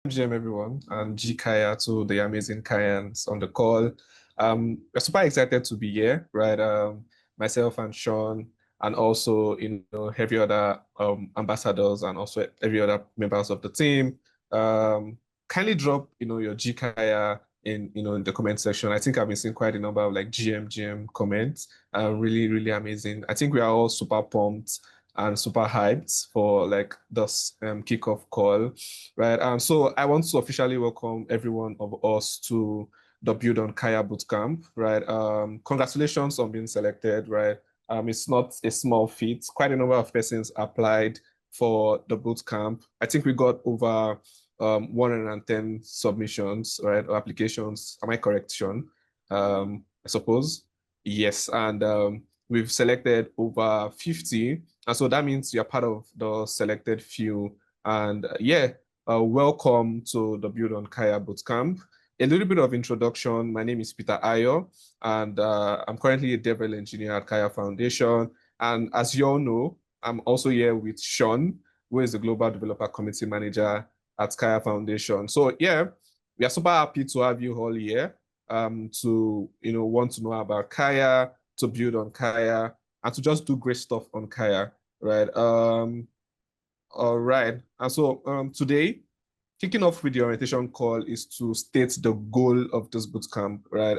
GM everyone and G Kaya to the amazing Kayans on the call. We're super excited to be here, right? Myself and Sean, and also every other ambassadors and also every other members of the team. Kindly drop your G Kaya in the comment section. I think I've been seeing quite a number of like GM comments. Really, really amazing. I think we are all super pumped and super hyped for like this kickoff call, right? So I want to officially welcome every one of us to the Build on Kaia Bootcamp, right? Congratulations on being selected, right? It's not a small feat. Quite a number of persons applied for the bootcamp. I think we got over 110 submissions, right, or applications. Am I correct, Sean? I suppose. Yes, and we've selected over 50. And so that means you're part of the selected few. And welcome to the Build on Kaya Bootcamp. A little bit of introduction. My name is Peter Ayo, and I'm currently a DevRel engineer at Kaya Foundation. And as you all know, I'm also here with Sean, who is the Global Developer Community Manager at Kaya Foundation. So yeah, we are super happy to have you all here to want to know about Kaya, to build on Kaya, and to just do great stuff on Kaya, right? All right. And so today, kicking off with the orientation call is to state the goal of this bootcamp, right?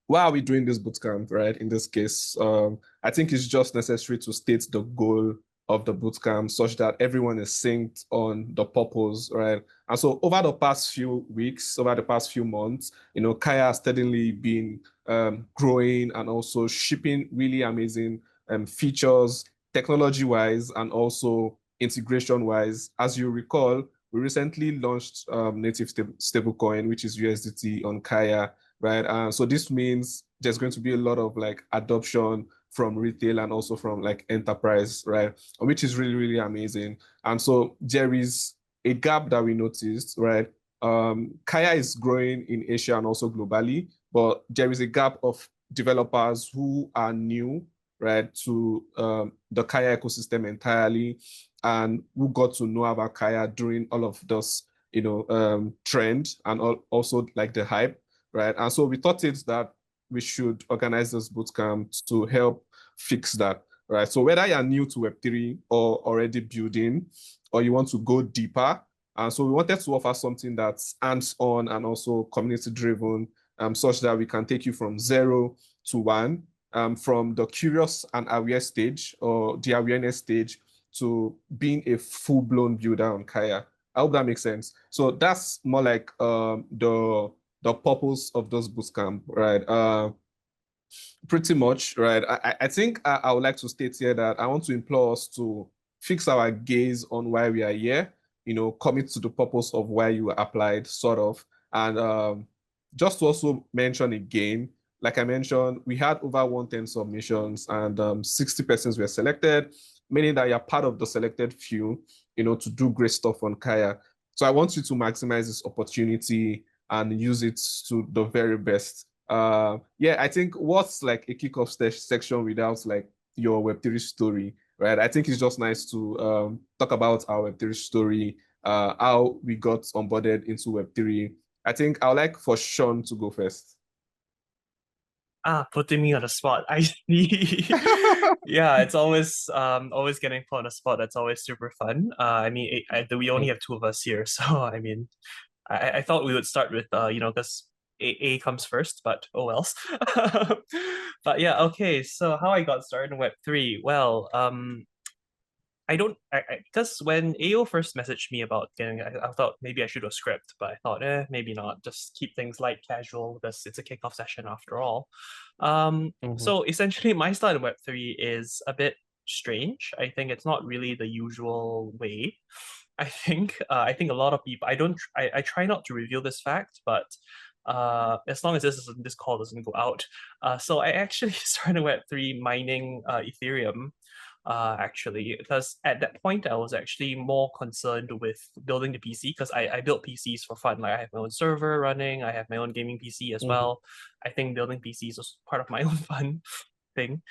Why are we doing this bootcamp, right? In this case, I think it's just necessary to state the goal of the bootcamp such that everyone is synced on the purpose, right? And so over the past few weeks, over the past few months, Kaya has steadily been growing and also shipping really amazing features technology-wise and also integration-wise. As you recall, we recently launched native stablecoin, which is USDT on Kaya, right? So this means there's going to be a lot of like adoption from retail and also from like enterprise, right? Which is really, really amazing. And so there is a gap that we noticed, right? Kaya is growing in Asia and also globally, but there is a gap of developers who are new, right, to the Kaya ecosystem entirely and who got to know about Kaya during all of this, trend and also like the hype, right? And so we thought it that we should organize this bootcamp to help fix that, right? So whether you're new to Web3 or already building, or you want to go deeper, so we wanted to offer something that's hands-on and also community-driven, such that we can take you from 0 to 1, from the curious and aware stage or the awareness stage to being a full-blown builder on Kaya. I hope that makes sense. So that's more like the purpose of those bootcamp, right? Pretty much, right? I think I would like to state here that I want to implore us to fix our gaze on why we are here, commit to the purpose of why you applied, sort of. And just to also mention again, like I mentioned, we had over 110 submissions and 60 persons were selected, meaning that you're part of the selected few, to do great stuff on Kaya. So I want you to maximize this opportunity and use it to the very best. I think what's like a kickoff section without like your Web3 story, right? I think it's just nice to talk about our Web3 story, how we got onboarded into Web3. I think I would like for Sean to go first. Putting me on the spot. I see. Yeah, it's always getting put on the spot. That's always super fun. We only have two of us here, so I mean, I thought we would start with because A comes first, but oh else. But yeah, okay. So how I got started in Web3? Well, I don't because when AO first messaged me about getting, I thought maybe I should do a script, but I thought, maybe not. Just keep things light, casual, because it's a kickoff session after all. So essentially, my style in Web3 is a bit strange. I think it's not really the usual way. I think a lot of people. I try not to reveal this fact, but as long as this call doesn't go out. So I actually started Web3 mining Ethereum actually, because at that point I was actually more concerned with building the PC because I built PCs for fun. Like I have my own server running, I have my own gaming PC as well. I think building PCs was part of my own fun thing.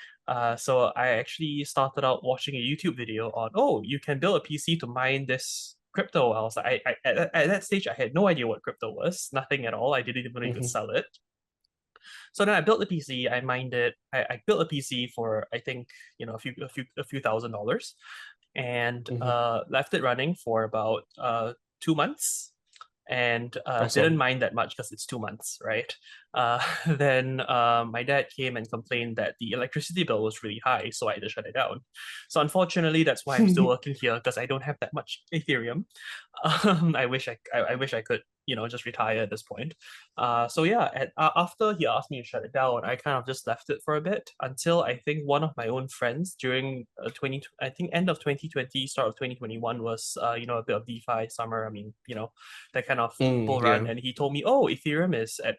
So I actually started out watching a YouTube video on, oh, you can build a PC to mine this crypto. I was like, at that stage, I had no idea what crypto was, nothing at all. I didn't even know you could Mm-hmm. sell it. So then I built the PC. I mined it. I built a PC for I think a few $1,000s, and Mm-hmm. left it running for about 2 months, and didn't Awesome. mind that much because it's 2 months, right? Then my dad came and complained that the electricity bill was really high, so I had to shut it down. So unfortunately, that's why I'm still working here because I don't have that much Ethereum. I wish I could, just retire at this point. So yeah, after he asked me to shut it down, I kind of just left it for a bit until I think one of my own friends during I think end of 2020, start of 2021 was a bit of DeFi summer. I mean, that kind of bull run, Yeah. and he told me, oh, Ethereum is at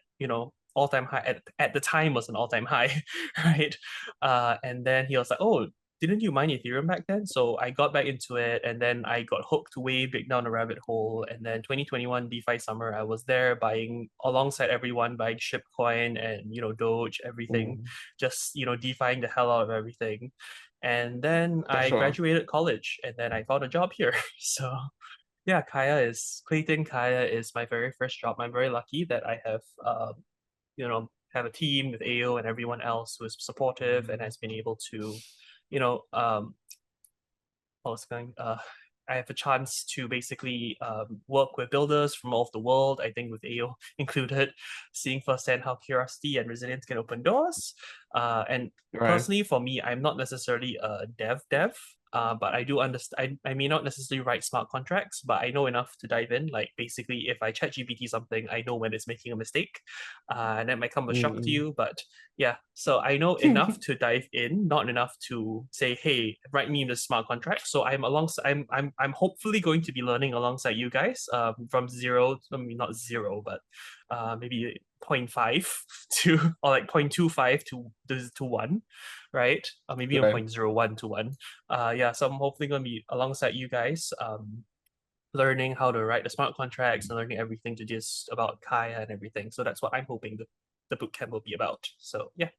all-time high at the time was an all-time high, right? And then he was like, oh, didn't you mine Ethereum back then? So I got back into it, and then I got hooked way big down the rabbit hole. And then 2021 DeFi summer, I was there buying alongside everyone, buying shipcoin and Doge, everything, Mm, just DeFiing the hell out of everything. And then for I sure. graduated college, and then I found a job here. So yeah, Clayton Kaia is my very first job. I'm very lucky that I have a team with AO and everyone else who is supportive and has been able to, you know, I was going, I have a chance to basically work with builders from all over the world, I think with AO included, seeing firsthand how curiosity and resilience can open doors. And Right. personally, for me, I'm not necessarily a dev, but I do understand. I may not necessarily write smart contracts, but I know enough to dive in. Like basically, if I chat GPT something, I know when it's making a mistake, and that might come as a shock to Mm. you. But yeah, so I know enough to dive in, not enough to say, "Hey, write me the smart contract." So I'm alongside. I'm hopefully going to be learning alongside you guys, from zero. I mean, not zero, but maybe zero point 0.5 to or like 0.25 to 1, right? Or maybe even Right. 0.01 to 1. Yeah, so I'm hopefully going to be alongside you guys, learning how to write the smart contracts and learning everything to just about Kaya and everything. So that's what I'm hoping the bootcamp will be about. So yeah.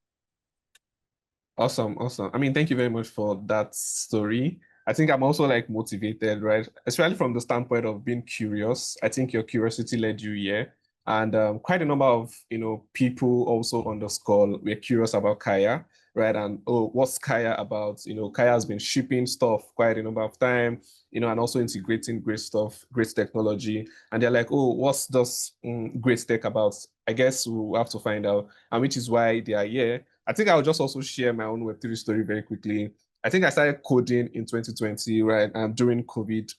Awesome, awesome. I mean, thank you very much for that story. I think I'm also like motivated, right? Especially from the standpoint of being curious. I think your curiosity led you here. And quite a number of, people also on this call were curious about Kaya, right? And oh, what's Kaya about? Kaya has been shipping stuff quite a number of time, and also integrating great stuff, great technology. And they're like, oh, what's this great tech about? I guess we'll have to find out. And which is why they are here. I think I'll just also share my own Web3 story very quickly. I think I started coding in 2020, right? And during COVID,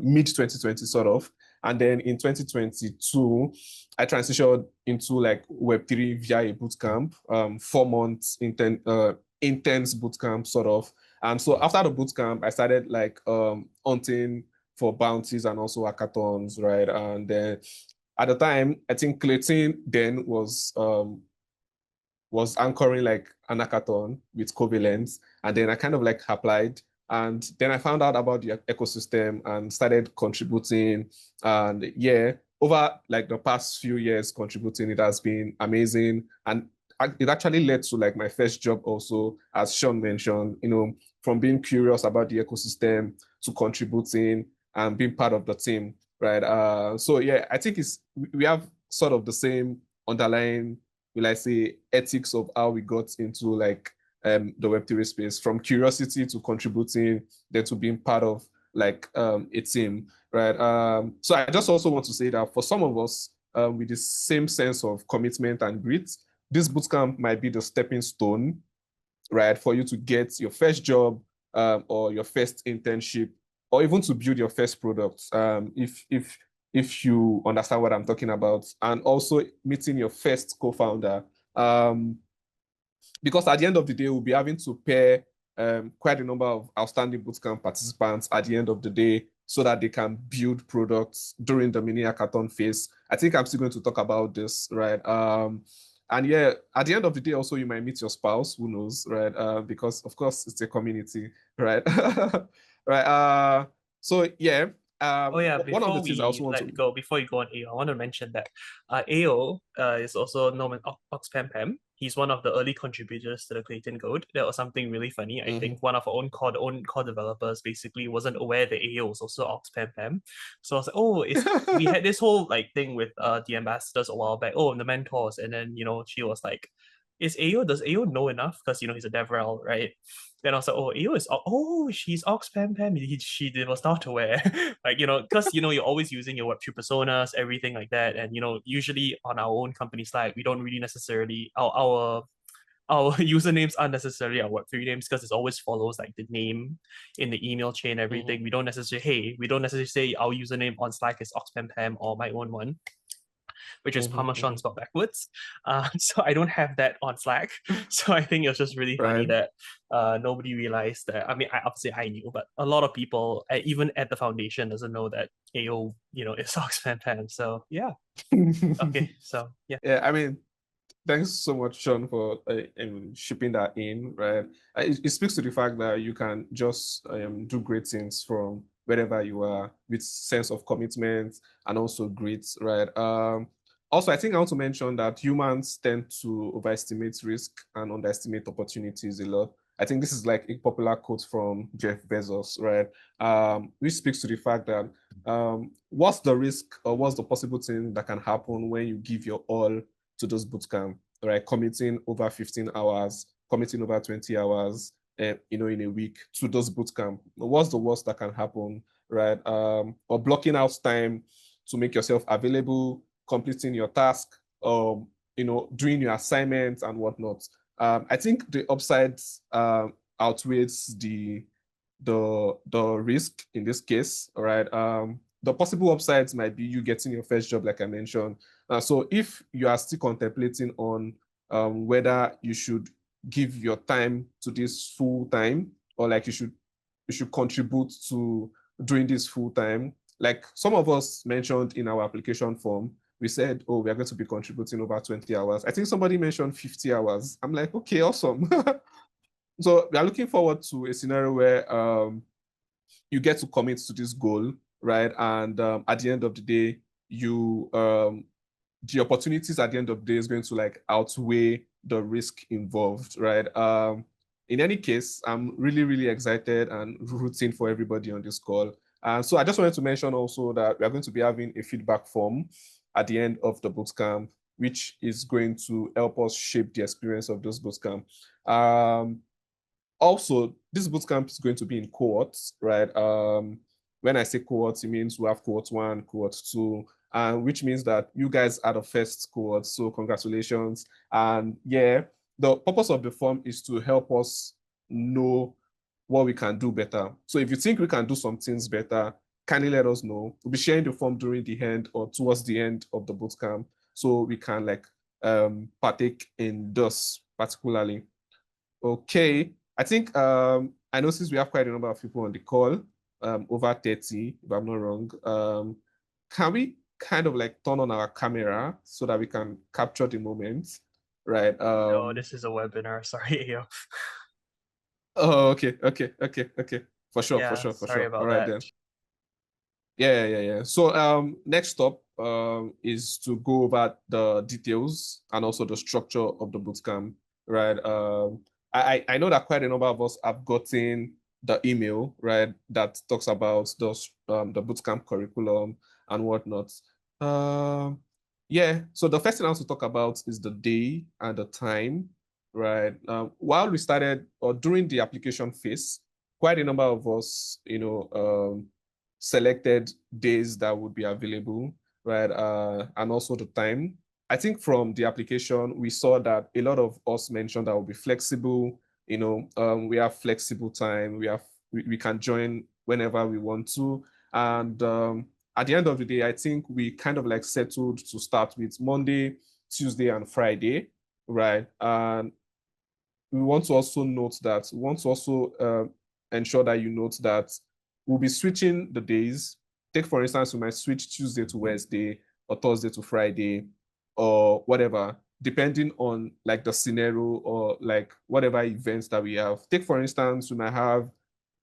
mid 2020, sort of. And then in 2022, I transitioned into like Web3 via a bootcamp, 4 months intense bootcamp, sort of. And so after the bootcamp, I started like hunting for bounties and also hackathons, right? And then at the time, I think Clayton then was anchoring like an hackathon with Covalence. And then I kind of like applied. And then I found out about the ecosystem and started contributing. And yeah, over like the past few years contributing, it has been amazing. And it actually led to like my first job also, as Sean mentioned, from being curious about the ecosystem to contributing and being part of the team, right? So yeah, I think we have sort of the same underlying, will I say, ethics of how we got into like the Web3 space, from curiosity to contributing, then to being part of like a team, right? So I just also want to say that for some of us with the same sense of commitment and grit, this bootcamp might be the stepping stone, right, for you to get your first job, or your first internship, or even to build your first product. If you understand what I'm talking about, and also meeting your first co-founder. Because at the end of the day, we'll be having to pair quite a number of outstanding bootcamp participants at the end of the day so that they can build products during the mini hackathon phase. I think I'm still going to talk about this, right? And yeah, at the end of the day, also you might meet your spouse, who knows, right? Because of course it's a community, right? Right. So yeah, Oh yeah, one of the before things I also we want let to. go, before you go on AO, I want to mention that AO is also known as Oxpam Pam. He's one of the early contributors to the Clayton Code. That was something really funny. I think one of our own core developers basically wasn't aware that AO was also Oxpam Pam. So I was like, oh, we had this whole like thing with the ambassadors a while back. Oh, the mentors, and then she was like, does AO know enough? Because he's a DevRel, right? Then I was like, oh, AO is she's Ox Pam Pam. She was not aware. Like, because you're always using your Web3 personas, everything like that. And usually on our own company side, we don't really necessarily our usernames aren't necessarily our Web3 names because it always follows like the name in the email chain, everything. We don't necessarily say our username on Slack is OxPamPam or my own one, which is Parmesan spelled backwards. So I don't have that on Slack. So I think it was just really funny Right. that nobody realized that. I mean, obviously I knew, but a lot of people, even at the foundation, doesn't know that AO, is OxPamPam. So yeah. Okay. So yeah. Yeah, I mean, thanks so much, Sean, for shipping that in, right? It speaks to the fact that you can just do great things from wherever you are with sense of commitment and also grit, right? Also, I think I want to mention that humans tend to overestimate risk and underestimate opportunities a lot. I think this is like a popular quote from Jeff Bezos, right? Which speaks to the fact that what's the risk or what's the possible thing that can happen when you give your all to those bootcamp, right? Committing over 15 hours, committing over 20 hours, in a week to those bootcamp. What's the worst that can happen, right? Or blocking out time to make yourself available, completing your task, doing your assignments and whatnot. I think the upsides outweighs the risk in this case, all right? The possible upsides might be you getting your first job, like I mentioned. So if you are still contemplating on whether you should give your time to this full time or like you should contribute to doing this full time, like some of us mentioned in our application form, we said, oh, we are going to be contributing over 20 hours. I think somebody mentioned 50 hours. I'm like, okay, awesome. So we are looking forward to a scenario where you get to commit to this goal, right? And at the end of the day, the opportunities at the end of the day is going to like outweigh the risk involved, right? In any case, I'm really, really excited and rooting for everybody on this call. And so I just wanted to mention also that we are going to be having a feedback form at the end of the bootcamp, which is going to help us shape the experience of those bootcamp. Also, this bootcamp is going to be in cohorts, right? When I say cohorts, it means we have cohort 1, cohort 2, which means that you guys are the first cohort. So congratulations. And yeah, the purpose of the form is to help us know what we can do better. So if you think we can do some things better, kindly let us know. We'll be sharing the form during the end or towards the end of the bootcamp so we can like partake in this particularly. Okay. I think I know since we have quite a number of people on the call, over 30, if I'm not wrong. Can we kind of like turn on our camera so that we can capture the moment, right? No, this is a webinar. Sorry, AO. Oh, okay. For sure, for Yeah, sure, for sorry sure. All about right that. then. Yeah. So next up is to go over the details and also the structure of the bootcamp, right? I know that quite a number of us have gotten the email, right, that talks about those the bootcamp curriculum and whatnot. Yeah, so the first thing I want to talk about is the day and the time, right? While we started or during the application phase, quite a number of us, selected days that would be available, right? And also the time. I think from the application, we saw that a lot of us mentioned that will be flexible. We have flexible time. We can join whenever we want to. And at the end of the day, I think we kind of like settled to start with Monday, Tuesday, and Friday, right? And we want to also ensure that you note that we'll be switching the days. Take, for instance, we might switch Tuesday to Wednesday or Thursday to Friday or whatever, depending on like the scenario or like whatever events that we have. Take, for instance, we might have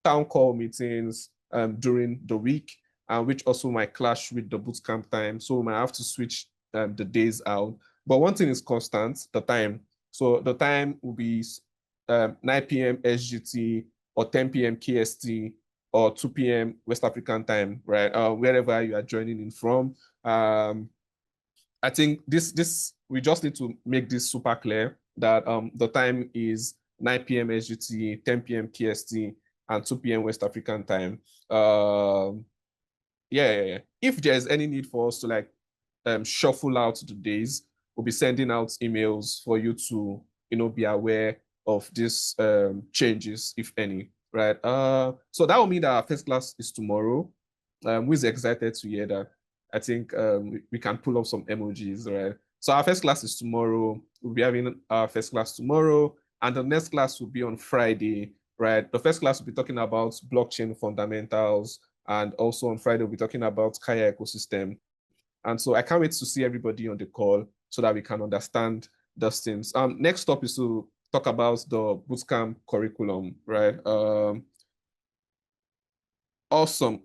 town call meetings during the week which also might clash with the bootcamp time. So we might have to switch the days out. But one thing is constant, the time. So the time will be 9 p.m. SGT or 10 p.m. KST or 2 p.m. West African time, right? Wherever you are joining in from. I think this we just need to make this super clear that the time is 9 p.m. SGT, 10 p.m. KST, and 2 p.m. West African time. Yeah. If there's any need for us to like shuffle out the days, we'll be sending out emails for you to be aware of these changes, if any, right? So that will mean that our first class is tomorrow. Who is excited to hear that? I think we can pull up some emojis, right? So our first class is tomorrow. We'll be having our first class tomorrow, and the next class will be on Friday, right? The first class will be talking about blockchain fundamentals, and also on Friday we'll be talking about Kaia ecosystem. And so I can't wait to see everybody on the call so that we can understand those things. Next up is to talk about the bootcamp curriculum, right? Awesome.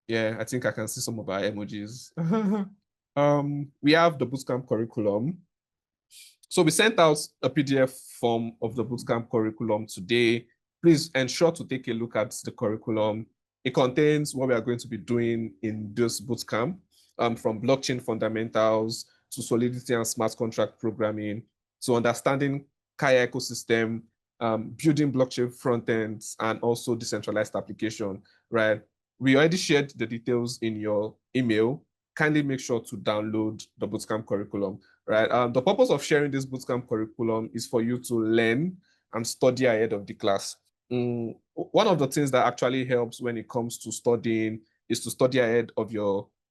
Yeah, I think I can see some of our emojis. We have the bootcamp curriculum. So we sent out a PDF form of the bootcamp curriculum today. Please ensure to take a look at the curriculum. It contains what we are going to be doing in this bootcamp, from blockchain fundamentals to solidity and smart contract programming, to understanding Kaia ecosystem, building blockchain front ends, and also decentralized application, right? We already shared the details in your email. Kindly make sure to download the bootcamp curriculum, right? The purpose of sharing this bootcamp curriculum is for you to learn and study ahead of the class. One of the things that actually helps when it comes to studying is to study ahead of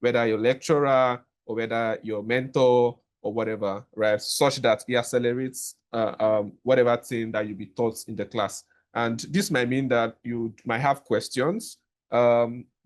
whether your lecturer or whether your mentor or whatever, right? Such that it accelerates whatever thing that you'll be taught in the class. And this might mean that you might have questions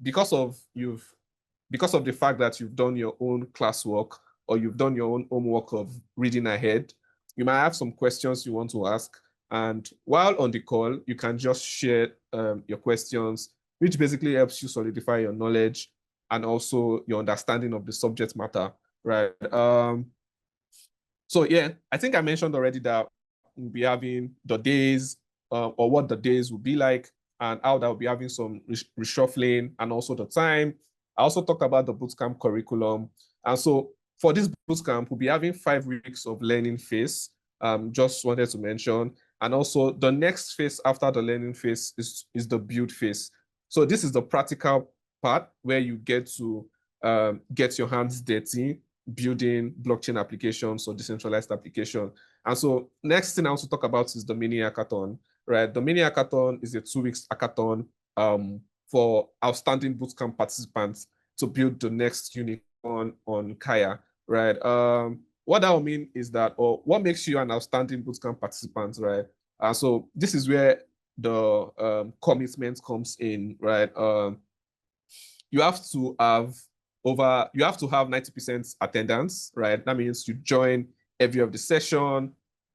because of the fact that you've done your own classwork or you've done your own homework of reading ahead. You might have some questions you want to ask. And while on the call, you can just share your questions, which basically helps you solidify your knowledge and also your understanding of the subject matter, right? So yeah, I think I mentioned already that we'll be having the days or what the days will be like and how that will be having some reshuffling and also the time. I also talked about the bootcamp curriculum. And so for this bootcamp, we'll be having 5 weeks of learning phase. Just wanted to mention. And also the next phase after the learning phase is the build phase. So this is the practical part where you get to get your hands dirty building blockchain applications or decentralized application. And so next thing I want to talk about is the mini hackathon, right? The mini hackathon is a 2 weeks hackathon for outstanding bootcamp participants to build the next unicorn on Kaia, right? What that will mean is that, or what makes you an outstanding bootcamp participant, right? So this is where the commitment comes in, right? You have to have 90% attendance, right? That means you join every of the session,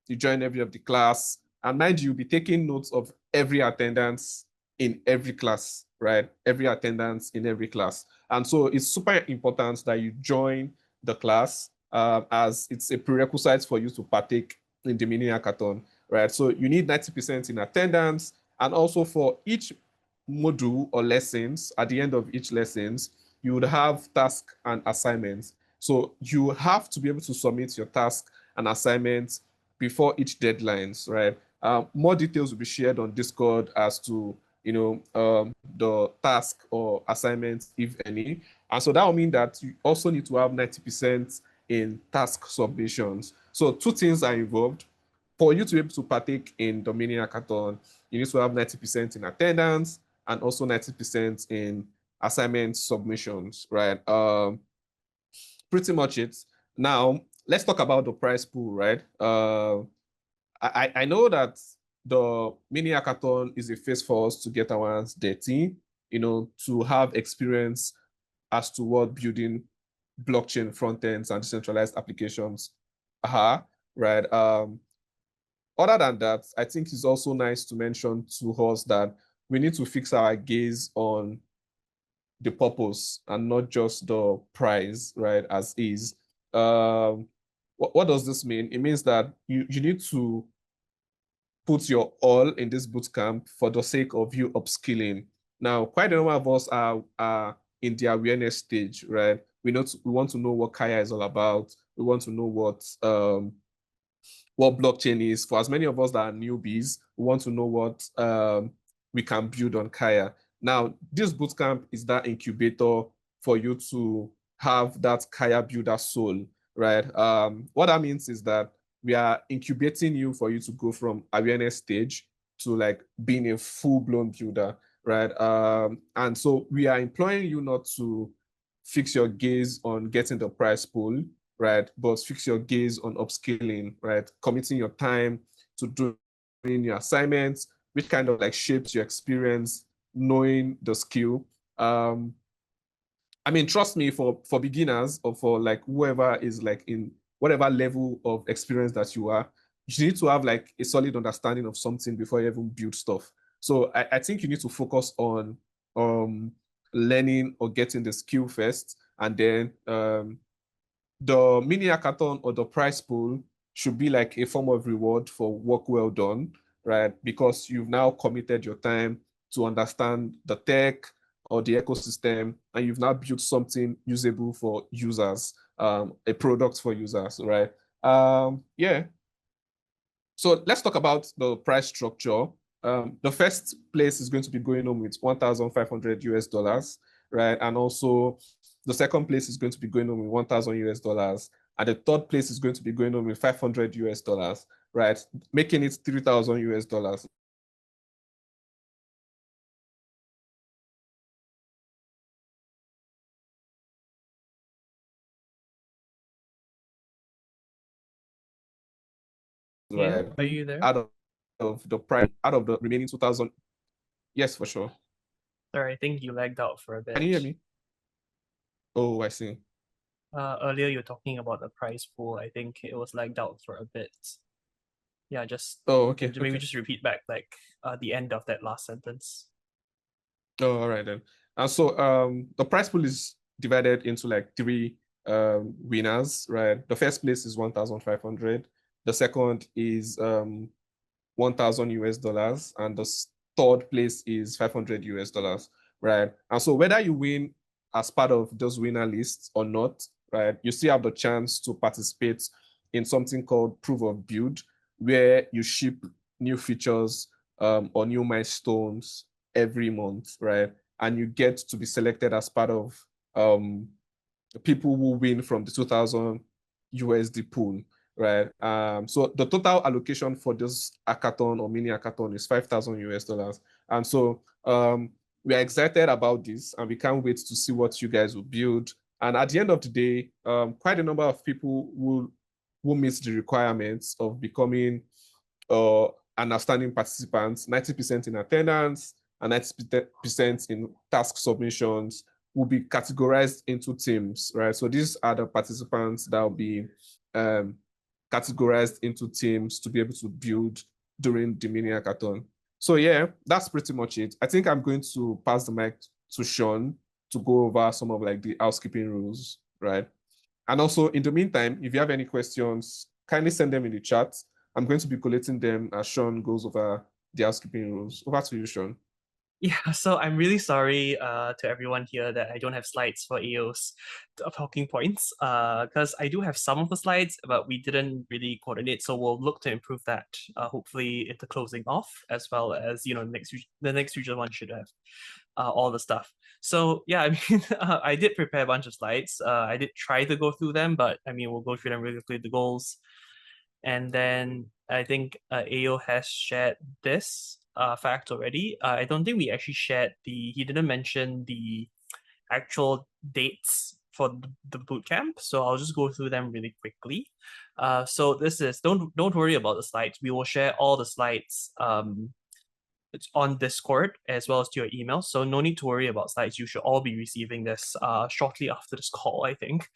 you join every of the class, and mind you, you'll be taking notes of every attendance in every class, right? Every attendance in every class. And so it's super important that you join the class as it's a prerequisite for you to partake in the mini hackathon, right? So you need 90% in attendance, and also for each module or lessons, at the end of each lessons, you would have task and assignments. So you have to be able to submit your task and assignments before each deadlines, right? More details will be shared on Discord as to the task or assignments, if any. And so that will mean that you also need to have 90% in task submissions. So 2 things are involved. For you to be able to partake in the mini hackathon, you need to have 90% in attendance and also 90% in assignment submissions, right? Pretty much it. Now, let's talk about the prize pool, right? I know that the mini hackathon is a phase for us to get our hands dirty, to have experience as to what building blockchain front ends and decentralized applications are, right? Other than that, I think it's also nice to mention to us that we need to fix our gaze on the purpose and not just the prize, right? As is. What does this mean? It means that you need to put your all in this bootcamp for the sake of you upskilling. Now, quite a number of us are in the awareness stage, right? We want to know what Kaia is all about. We want to know what blockchain is. For as many of us that are newbies, we want to know what we can build on Kaia. Now, this bootcamp is that incubator for you to have that Kaia builder soul, right? What that means is that we are incubating you for you to go from awareness stage to like being a full-blown builder, right? And so we are employing you not to fix your gaze on getting the prize pool, right? But fix your gaze on upskilling, right? Committing your time to doing your assignments, which kind of like shapes your experience, knowing the skill. I mean, trust me, for beginners or for like whoever is like in whatever level of experience that you are, you need to have like a solid understanding of something before you even build stuff. So I think you need to focus on learning or getting the skill first, and then the mini hackathon or the prize pool should be like a form of reward for work well done, right? Because you've now committed your time to understand the tech or the ecosystem, and you've now built something usable for users, a product for users, right? Yeah. So let's talk about the price structure. The first place is going to be going home with 1,500 US dollars, right? And also the second place is going to be going home with 1,000 US dollars. And the third place is going to be going home with 500 US dollars, right? Making it 3,000 US dollars. Right? Are you there? Out of the price, out of the remaining 2,000. Yes, for sure. Sorry, I think you lagged out for a bit. Can you hear me? Oh, I see. Earlier you were talking about the prize pool. I think it was lagged out for a bit. Yeah, just Oh, okay. maybe Okay. just repeat back like the end of that last sentence. Oh, all right then. And so the prize pool is divided into like three winners, right? The first place is 1,500. The second is 1,000 US dollars, and the third place is 500 US dollars, right? And so whether you win as part of those winner lists or not, right, you still have the chance to participate in something called proof of build, where you ship new features or new milestones every month, right? And you get to be selected as part of people who win from the 2,000 USD pool, right? So the total allocation for this hackathon or mini hackathon is 5,000 US dollars. And so we are excited about this, and we can't wait to see what you guys will build. And at the end of the day, quite a number of people will meet the requirements of becoming an outstanding participant, 90% in attendance and 90% in task submissions, will be categorized into teams, right? So these are the participants that will be categorized into teams to be able to build during the mini hackathon. So yeah, that's pretty much it. I think I'm going to pass the mic to Sean to go over some of like the housekeeping rules, right? And also in the meantime, if you have any questions, kindly send them in the chat. I'm going to be collating them as Sean goes over the housekeeping rules. Over to you, Sean. Yeah, so I'm really sorry to everyone here that I don't have slides for AO's talking points because I do have some of the slides, but we didn't really coordinate. So we'll look to improve that hopefully at the closing off, as well as, you know, the next future one should have all the stuff. So yeah, I mean, I did prepare a bunch of slides. I did try to go through them, but I mean, we'll go through them really quickly, the goals. And then I think AO has shared this fact already. I don't think we actually shared he didn't mention the actual dates for the bootcamp. So I'll just go through them really quickly. So this is, don't worry about the slides. We will share all the slides it's on Discord as well as to your email. So no need to worry about slides. You should all be receiving this shortly after this call, I think.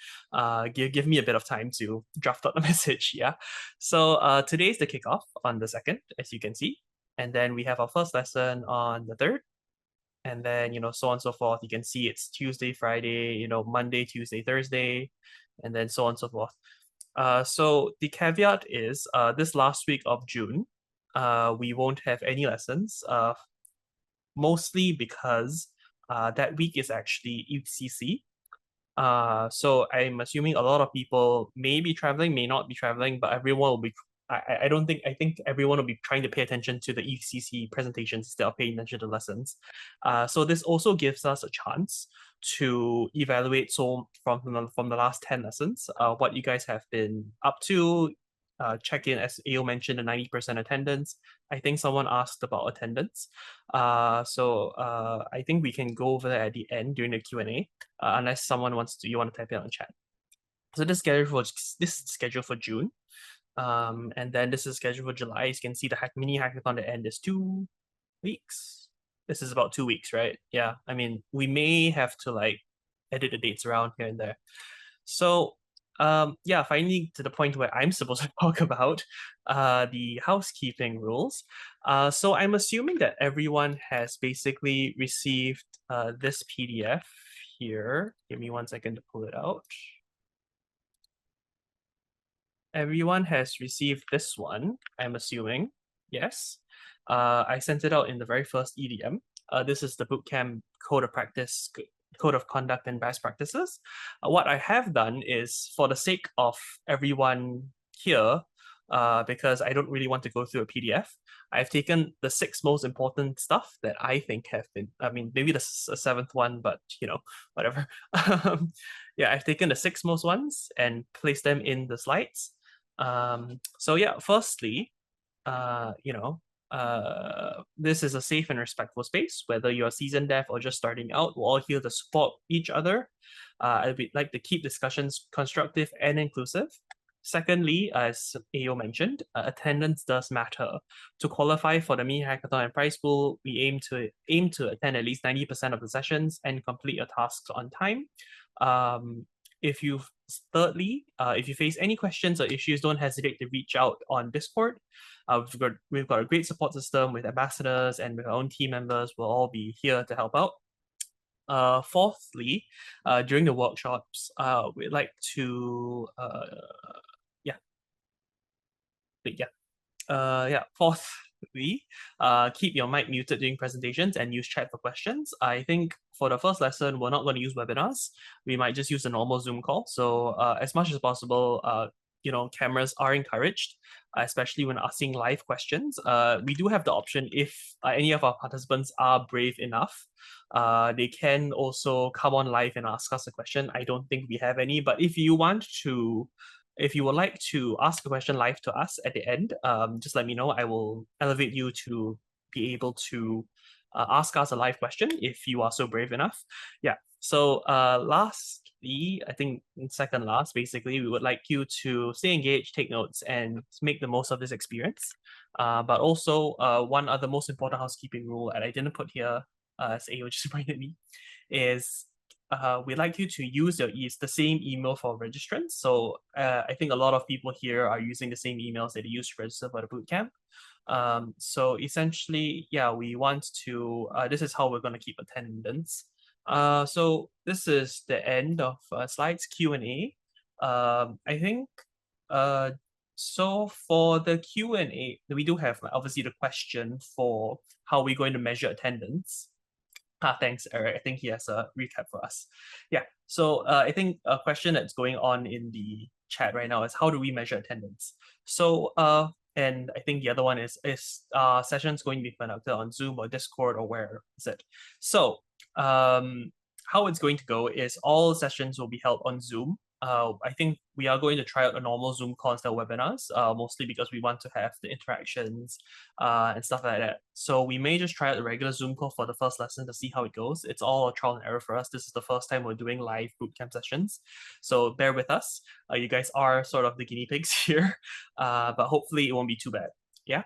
Give me a bit of time to draft out the message, yeah. So today's the kickoff on the 2nd, as you can see. And then we have our first lesson on the 3rd. and then, so on and so forth. You can see it's Tuesday, Friday, Monday, Tuesday, Thursday, and then so on and so forth. So the caveat is this last week of June, we won't have any lessons, mostly because that week is actually UCC. So I'm assuming a lot of people may be traveling, may not be traveling, but everyone will be. I think everyone will be trying to pay attention to the ECC presentations instead of paying attention to lessons. So this also gives us a chance to evaluate from the last 10 lessons, what you guys have been up to. Check in, as AO mentioned, the 90% attendance. I think someone asked about attendance. So I think we can go over that at the end during the Q&A, unless someone you want to type it on the chat. So this is scheduled for June. And then this is scheduled for July. As you can see, the mini hackathon at the end is 2 weeks. This is about 2 weeks, right? Yeah, I mean, we may have to edit the dates around here and there. So yeah, finally to the point where I'm supposed to talk about the housekeeping rules. So I'm assuming that everyone has basically received this PDF here. Give me 1 second to pull it out. Everyone has received this one, I'm assuming. Yes. I sent it out in the very first EDM. This is the bootcamp code of practice, code of conduct and best practices. What I have done is, for the sake of everyone here, because I don't really want to go through a PDF, I've taken the 6 most important stuff that I think have been, I mean, maybe the 7th one, but whatever. Yeah, I've taken the 6 most ones and placed them in the slides. So yeah, firstly, this is a safe and respectful space. Whether you're seasoned dev or just starting out, we're all here to support each other. I'd like to keep discussions constructive and inclusive. Secondly, as AO mentioned, attendance does matter. To qualify for the mini hackathon and prize pool, we aim to attend at least 90% of the sessions and complete your tasks on time. Thirdly, if you face any questions or issues, don't hesitate to reach out on Discord. We've got a great support system with ambassadors and with our own team members. We'll all be here to help out. Fourthly, during the workshops, we'd like to fourthly, keep your mic muted during presentations and use chat for questions. I think for the first lesson, we're not going to use webinars. We might just use a normal Zoom call. So as much as possible, cameras are encouraged, especially when asking live questions. We do have the option, if any of our participants are brave enough, they can also come on live and ask us a question. I don't think we have any, but if you would like to ask a question live to us at the end, just let me know. I will elevate you to be able to ask us a live question if you are so brave enough. Yeah. So lastly, I think second last, basically, we would like you to stay engaged, take notes, and make the most of this experience. But also, one other most important housekeeping rule that I didn't put here, as AO just reminded me, is we'd like you to use the same email for registrants. So I think a lot of people here are using the same emails that they use to register for the bootcamp. So essentially, yeah, we want to, this is how we're going to keep attendance. So this is the end of slides Q&A. I think, so for the Q&A, we do have obviously the question for how we're going to measure attendance. Thanks, Eric. I think he has a recap for us. Yeah, so I think a question that's going on in the chat right now is, how do we measure attendance? So, and I think the other one is sessions going to be conducted on Zoom or Discord, or where is it? So, how it's going to go is all sessions will be held on Zoom. I think we are going to try out a normal Zoom call instead of webinars, mostly because we want to have the interactions and stuff like that. So we may just try out a regular Zoom call for the first lesson to see how it goes. It's all a trial and error for us. This is the first time we're doing live bootcamp sessions. So bear with us. You guys are sort of the guinea pigs here, but hopefully it won't be too bad. Yeah.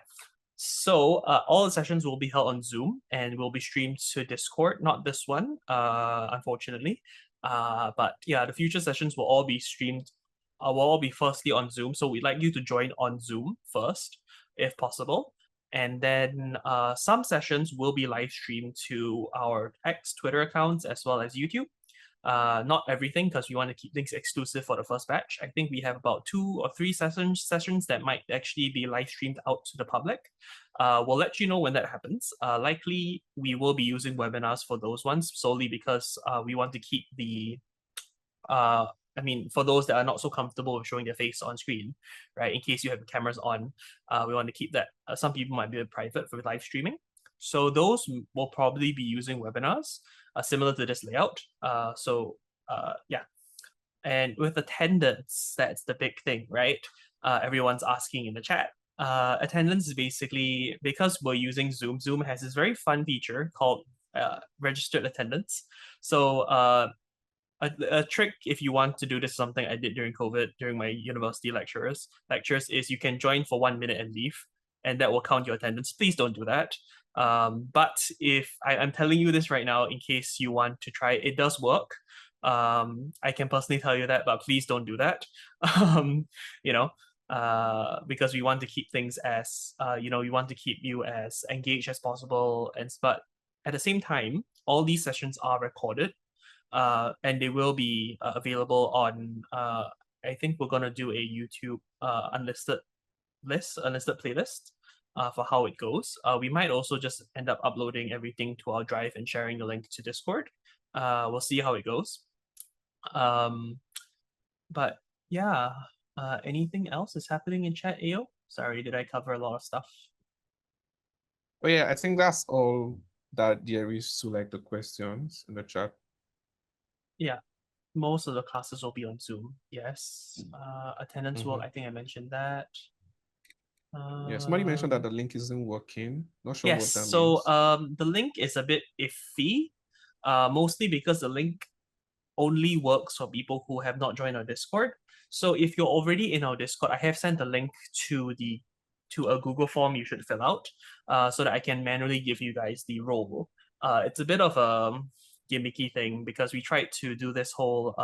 So all the sessions will be held on Zoom and will be streamed to Discord, not this one, unfortunately. But yeah, the future sessions will all be streamed, will all be firstly on Zoom. So we'd like you to join on Zoom first, if possible. And then some sessions will be live streamed to our X, Twitter accounts, as well as YouTube. Not everything, because we want to keep things exclusive for the first batch. I think we have about 2 or 3 sessions that might actually be live streamed out to the public. We'll let you know when that happens. Likely, we will be using webinars for those ones solely because we want to keep the for those that are not so comfortable with showing their face on screen, right? In case you have the cameras on, we want to keep that. Some people might be a bit private for live streaming. So those will probably be using webinars similar to this layout. Yeah. And with attendance, that's the big thing, right? Everyone's asking in the chat. Attendance is basically, because we're using Zoom, Zoom has this very fun feature called registered attendance. So a trick if you want to do this, something I did during COVID, during my university lectures, is you can join for 1 minute and leave, and that will count your attendance. Please don't do that. But if I'm telling you this right now, in case you want to try, it does work. I can personally tell you that, but please don't do that. Because we want to keep things as, we want to keep you as engaged as possible. But at the same time, all these sessions are recorded. And they will be available on, I think we're going to do a YouTube unlisted playlist for how it goes. We might also just end up uploading everything to our drive and sharing the link to Discord. We'll see how it goes. But yeah, anything else is happening in chat, AO? Sorry, did I cover a lot of stuff? Oh yeah, I think that's all that there is to like the questions in the chat. Yeah, most of the classes will be on Zoom. Yes. Attendance will, I think I mentioned that. Yeah, somebody mentioned that the link isn't working. Not sure Yes, what that so means. the link is a bit iffy, mostly because the link only works for people who have not joined our Discord. So if you're already in our Discord, I have sent a link to a Google form you should fill out, so that I can manually give you guys the role. It's a bit of a gimmicky thing because we tried to do this whole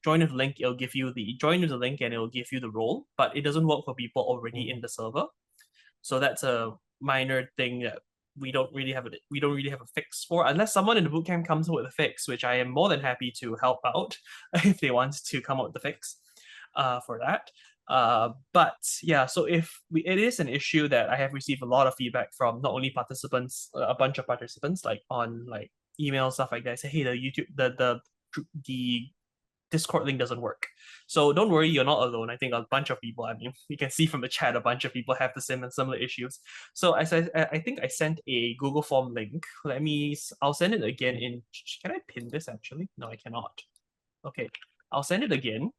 join with the link. It'll give you the join with the link and it'll give you the role, but it doesn't work for people already in the server. So that's a minor thing that we don't really have a fix for, unless someone in the bootcamp comes up with a fix, which I am more than happy to help out if they want to come up with the fix for that. But yeah, so it is an issue that I have received a lot of feedback from not only participants, a bunch of participants, like on like email stuff like that. Say, hey, the YouTube the Discord link doesn't work. So don't worry, you're not alone. I think a bunch of people, you can see from the chat, a bunch of people have the same and similar issues. So I think I sent a Google form link. I'll send it again in, can I pin this actually? No, I cannot. Okay, I'll send it again.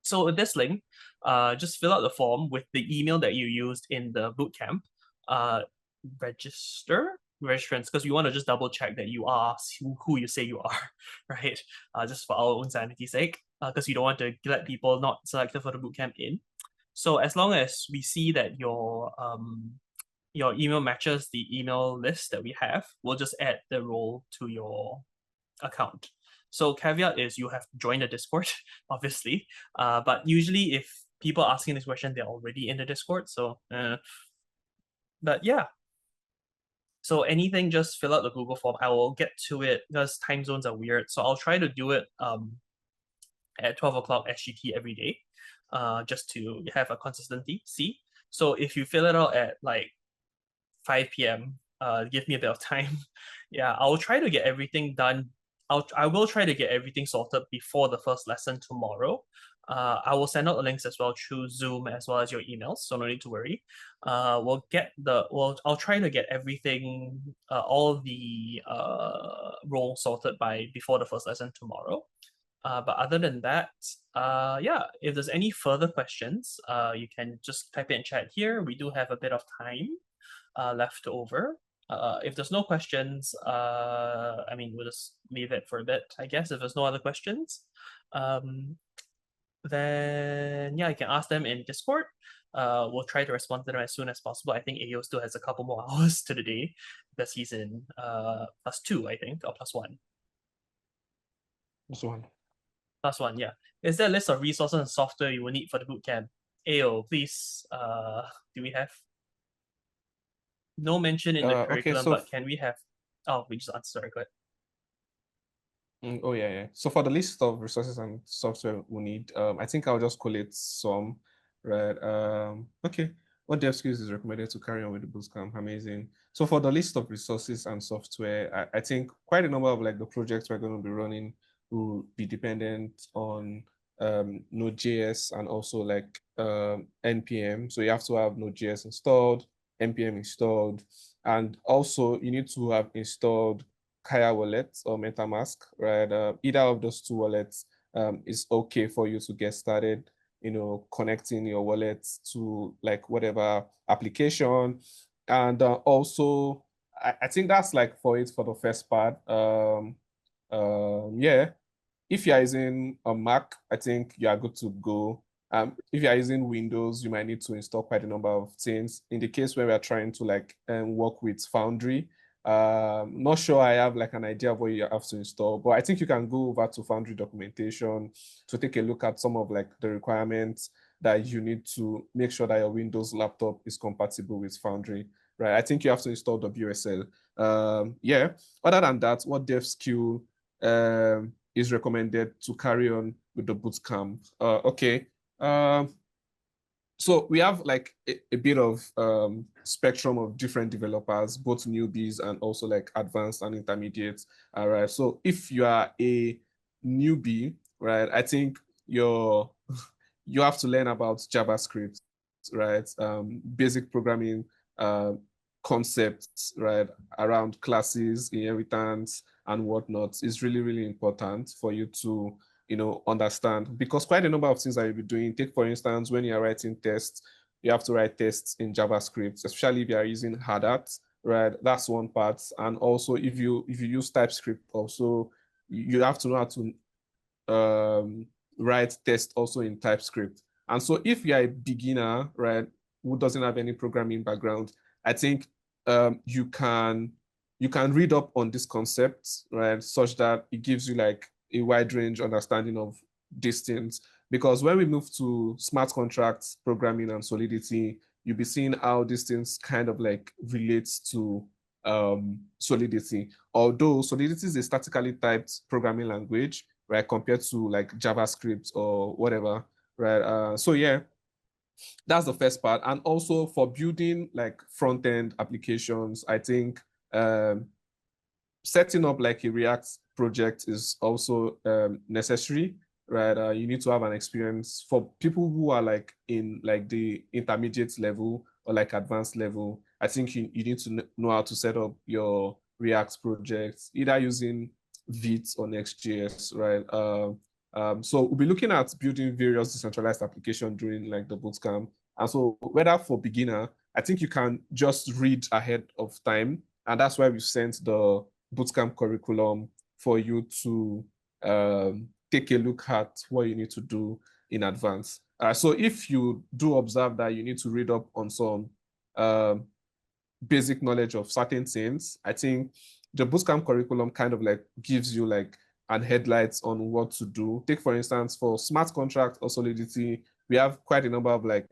So with this link, just fill out the form with the email that you used in the bootcamp. Registrants, because we want to just double check that you are who you say you are, right? Just for our own sanity's sake, because you don't want to let people not selected for the bootcamp in. So as long as we see that your email matches the email list that we have, we'll just add the role to your account. So caveat is you have to join the Discord, obviously. But usually if people are asking this question, they're already in the Discord. So, but yeah. So anything, just fill out the Google form. I will get to it because time zones are weird. So I'll try to do it at 12 o'clock SGT every day, just to have a consistency. See? So if you fill it out at like 5 p.m., give me a bit of time. Yeah, I'll try to get everything done. I will try to get everything sorted before the first lesson tomorrow. I will send out the links as well through Zoom as well as your emails, so no need to worry. I'll try to get everything, all the roles sorted before the first lesson tomorrow. But other than that, yeah, if there's any further questions, you can just type it in chat here. We do have a bit of time left over. If there's no questions, we'll just leave it for a bit, I guess, if there's no other questions. Then yeah, you can ask them in Discord. We'll try to respond to them as soon as possible. I think AO still has a couple more hours to the day because he's in +2, I think, or +1. +1. +1, yeah. Is there a list of resources and software you will need for the bootcamp? AO, please, do we have? no mention in the Okay, curriculum, so but can we have? Oh, we just answered. Sorry, go ahead. Oh yeah, yeah. So for the list of resources and software we need, I think I'll just collate some, right? Okay. What dev skills is recommended to carry on with the bootcamp? Amazing. So for the list of resources and software, I think quite a number of like the projects we're going to be running will be dependent on Node.js and also like NPM. So you have to have Node.js installed, NPM installed, and also you need to have installed Kaia wallet or MetaMask, right? Either of those two wallets is okay for you to get started, connecting your wallet to like whatever application. And also, I think that's like for it for the first part. Yeah, if you're using a Mac, I think you are good to go. If you're using Windows, you might need to install quite a number of things. In the case where we are trying to like work with Foundry, not sure I have like an idea of what you have to install, but I think you can go over to Foundry documentation to take a look at some of like the requirements that you need to make sure that your Windows laptop is compatible with Foundry, right? I think you have to install WSL. Yeah. Other than that, what dev skill is recommended to carry on with the bootcamp? Okay. So we have like a bit of spectrum of different developers, both newbies and also like advanced and intermediate. All right. So if you are a newbie, right, I think you have to learn about JavaScript, right? Basic programming uh, concepts, right, around classes, inheritance, and whatnot is really, really important for you to understand, because quite a number of things that you'll be doing. Take, for instance, when you're writing tests, you have to write tests in JavaScript, especially if you are using hard hats, right? That's one part. And also if you use TypeScript also, you have to know how to write tests also in TypeScript. And so if you're a beginner, right, who doesn't have any programming background, I think you can read up on this concept, right, such that it gives you like a wide range understanding of these things. Because when we move to smart contracts programming and Solidity, you'll be seeing how these things kind of like relates to Solidity. Although Solidity is a statically typed programming language, right, compared to like JavaScript or whatever, right? So yeah, that's the first part. And also for building like front end applications, I think um, setting up like a React project is also necessary, right? You need to have an experience. For people who are like in like the intermediate level or like advanced level, I think you need to know how to set up your React projects, either using Vite or Next.js, right? So we'll be looking at building various decentralized applications during like the bootcamp. And so whether for beginner, I think you can just read ahead of time. And that's why we've sent the bootcamp curriculum for you to take a look at what you need to do in advance. So if you do observe that you need to read up on some basic knowledge of certain things, I think the bootcamp curriculum kind of like gives you like an headlights on what to do. Take, for instance, for smart contract or Solidity, we have quite a number of like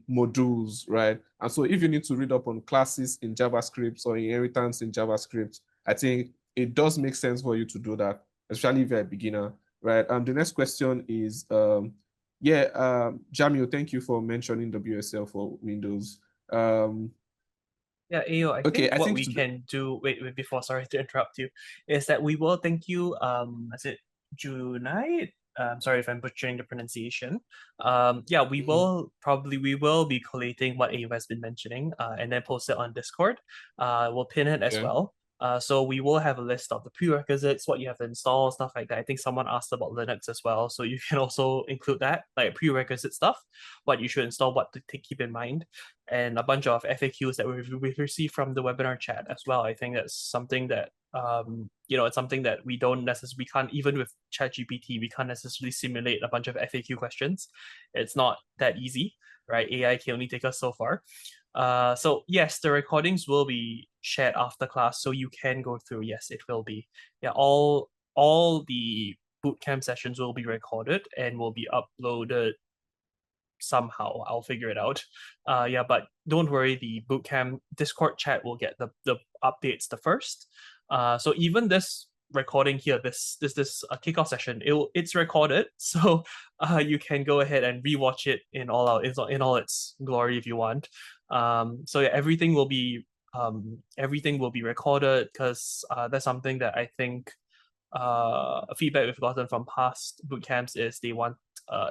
modules, right? And so if you need to read up on classes in JavaScript or inheritance in JavaScript, I think it does make sense for you to do that, especially if you're a beginner, right? The next question is, Jamil, thank you for mentioning WSL for Windows. Yeah, Ayo, I Okay, think I what think we can do, wait, before, sorry to interrupt you, is that we will thank you, is it Junai? Sorry if I'm butchering the pronunciation. Yeah, we will be collating what Ayo has been mentioning, and then post it on Discord. We'll pin it as yeah. well. So we will have a list of the prerequisites, what you have to install, stuff like that. I think someone asked about Linux as well, so you can also include that, like prerequisite stuff, what you should install, what to keep in mind, and a bunch of FAQs that we've received from the webinar chat as well. I think that's something that it's something that we can't, even with ChatGPT, we can't necessarily simulate a bunch of FAQ questions. It's not that easy, right? AI can only take us so far. So yes, the recordings will be shared after class, so you can go through. Yes, it will be. Yeah, all the bootcamp sessions will be recorded and will be uploaded somehow. I'll figure it out. Yeah, but don't worry, the bootcamp Discord chat will get the updates the first. So even this recording here, this kickoff session, it's recorded, so you can go ahead and rewatch it in all its glory if you want. So yeah, everything will be recorded, because that's something that I think feedback we've gotten from past boot camps is they want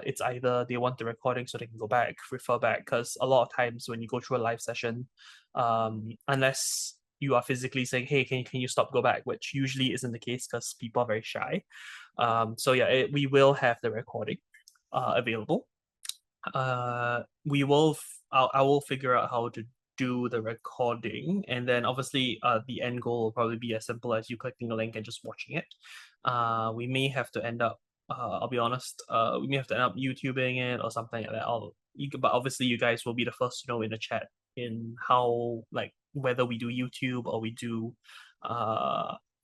it's either they want the recording so they can go back, refer back, because a lot of times when you go through a live session, unless you are physically saying, hey, can you stop, go back, which usually isn't the case because people are very shy. So yeah, we will have the recording available. I will figure out how to do the recording, and then obviously the end goal will probably be as simple as you clicking the link and just watching it. We may have to end up I'll be honest, we may have to end up YouTubing it or something like that. But obviously you guys will be the first to know in the chat in how, like, whether we do YouTube or we do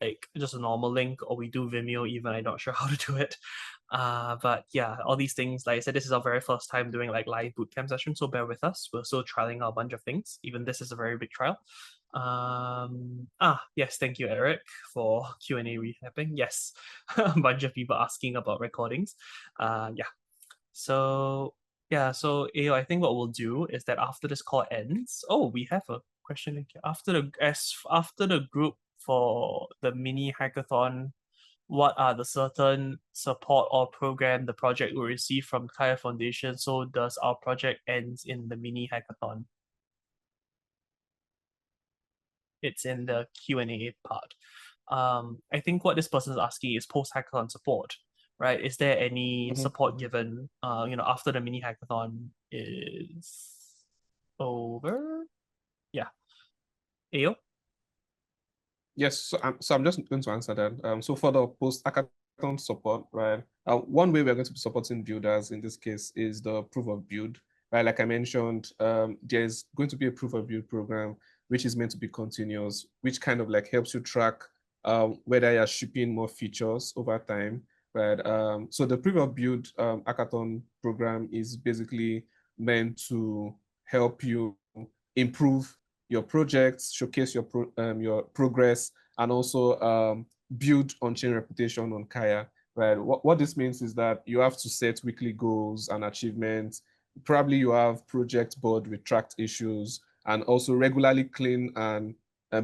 like just a normal link, or we do Vimeo even. I'm not sure how to do it. But yeah, all these things, like I said, this is our very first time doing like live bootcamp session, so bear with us. We're still trialing out a bunch of things. Even this is a very big trial. Yes, thank you, Eric, for Q&A recapping. Yes, a bunch of people asking about recordings. Yeah. So yeah, so Ayo, I think what we'll do is that after this call ends, we have a question after the group for the mini hackathon. What are the certain support or program the project will receive from Kaia Foundation? So does our project ends in the mini hackathon? It's in the Q&A part. I think what this person is asking is post-hackathon support, right? Is there any support given, after the mini hackathon is over? Yeah. Ayo? Yes, so I'm just going to answer that. So for the post-hackathon support, right? One way we're going to be supporting builders in this case is the proof of build, right? Like I mentioned, there's going to be a proof of build program which is meant to be continuous, which kind of like helps you track whether you're shipping more features over time, right? So the proof of build hackathon program is basically meant to help you improve your projects, showcase your progress, and also build on-chain reputation on Kaia. Right. What this means is that you have to set weekly goals and achievements. Probably you have project board with tracked issues, and also regularly clean and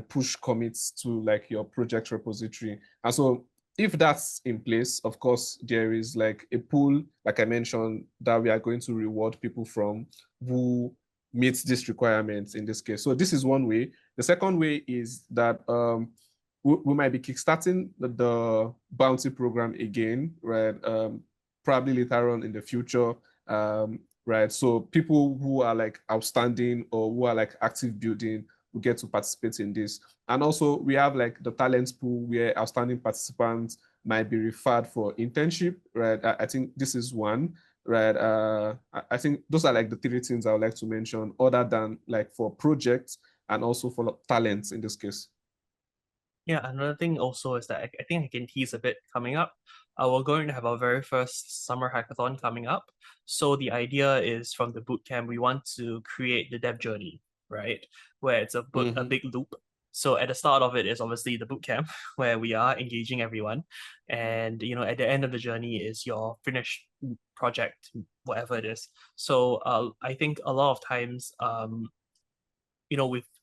push commits to like your project repository. And so if that's in place, of course, there is like a pool, like I mentioned, that we are going to reward people from who meets these requirements in this case. So this is one way. The second way is that we might be kickstarting the bounty program again, right? Probably later on in the future, right? So people who are like outstanding or who are like active building will get to participate in this. And also we have like the talent pool where outstanding participants might be referred for internship, right? I think this is one, right? I think those are like the three things I would like to mention, other than like for projects and also for talents in this case. Yeah, another thing also is that I think I can tease a bit coming up. We're going to have our very first summer hackathon coming up. So the idea is, from the bootcamp, we want to create the dev journey, right? Where it's a big loop. So at the start of it is obviously the bootcamp, where we are engaging everyone. And, at the end of the journey is your finished project, whatever it is. So I think a lot of times,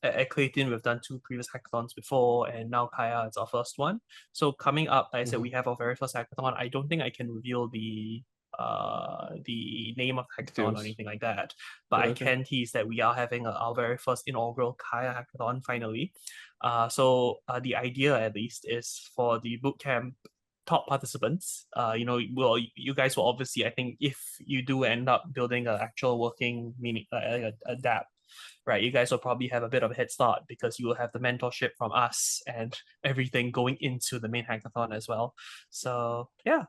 at Clayton, we've done 2 previous hackathons before, and now Kaia is our first one. So coming up, like I said, we have our very first hackathon. I don't think I can reveal the name of the hackathon or anything like that, but I can tease that we are having our very first inaugural Kaia hackathon finally. So the idea, at least, is for the bootcamp top participants. You guys will obviously, I think, if you do end up building an actual working mini a dApp, right, you guys will probably have a bit of a head start because you will have the mentorship from us and everything going into the main hackathon as well. So yeah,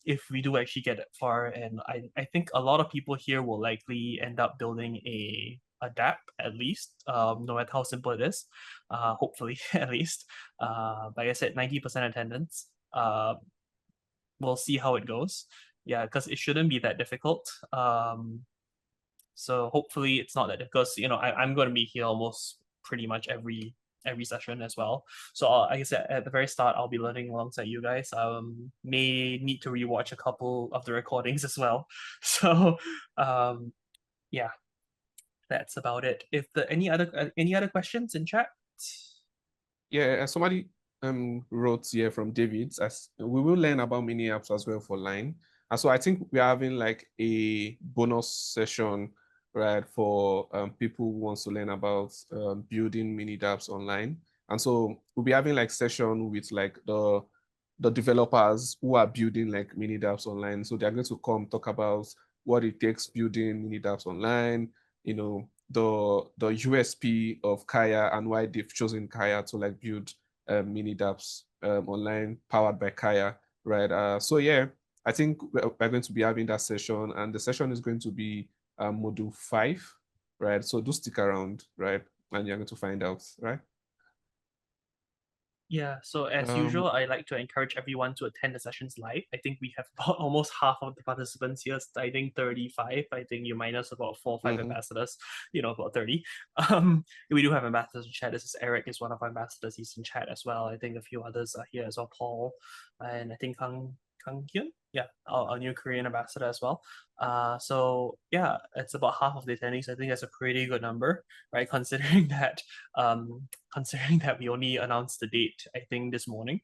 if we do actually get it far, and I think a lot of people here will likely end up building a dApp, at least, no matter how simple it is, hopefully at least. Like I said, 90% attendance. We'll see how it goes. Yeah, because it shouldn't be that difficult. So hopefully it's not that, because I'm going to be here almost pretty much every session as well. So I guess at the very start I'll be learning alongside you guys. May need to rewatch a couple of the recordings as well. So yeah, that's about it. If the any other questions in chat? Yeah, somebody wrote here from David, as we will learn about mini apps as well for line. And so I think we're having like a bonus session, right, for people who wants to learn about building mini apps online. And so we'll be having like session with like the developers who are building like mini apps online. So they're going to come talk about what it takes building mini apps online, you know, the USP of Kaia and why they've chosen Kaia to like build mini dApps online powered by Kaia, right? So yeah, I think we're going to be having that session, and the session is going to be module 5, right? So do stick around, right? And you're going to find out, right? Yeah, so as Um, usual, I like to encourage everyone to attend the sessions live. I think we have about almost half of the participants here. I think 35. I think you minus about 4 or 5 ambassadors, about 30. We do have ambassadors in chat. This is Eric is one of our ambassadors. He's in chat as well. I think a few others are here as well. Paul, and I think Kang Hyun. Yeah, our new Korean ambassador as well. So yeah, it's about half of the attendees. I think that's a pretty good number, right? Considering that we only announced the date, I think this morning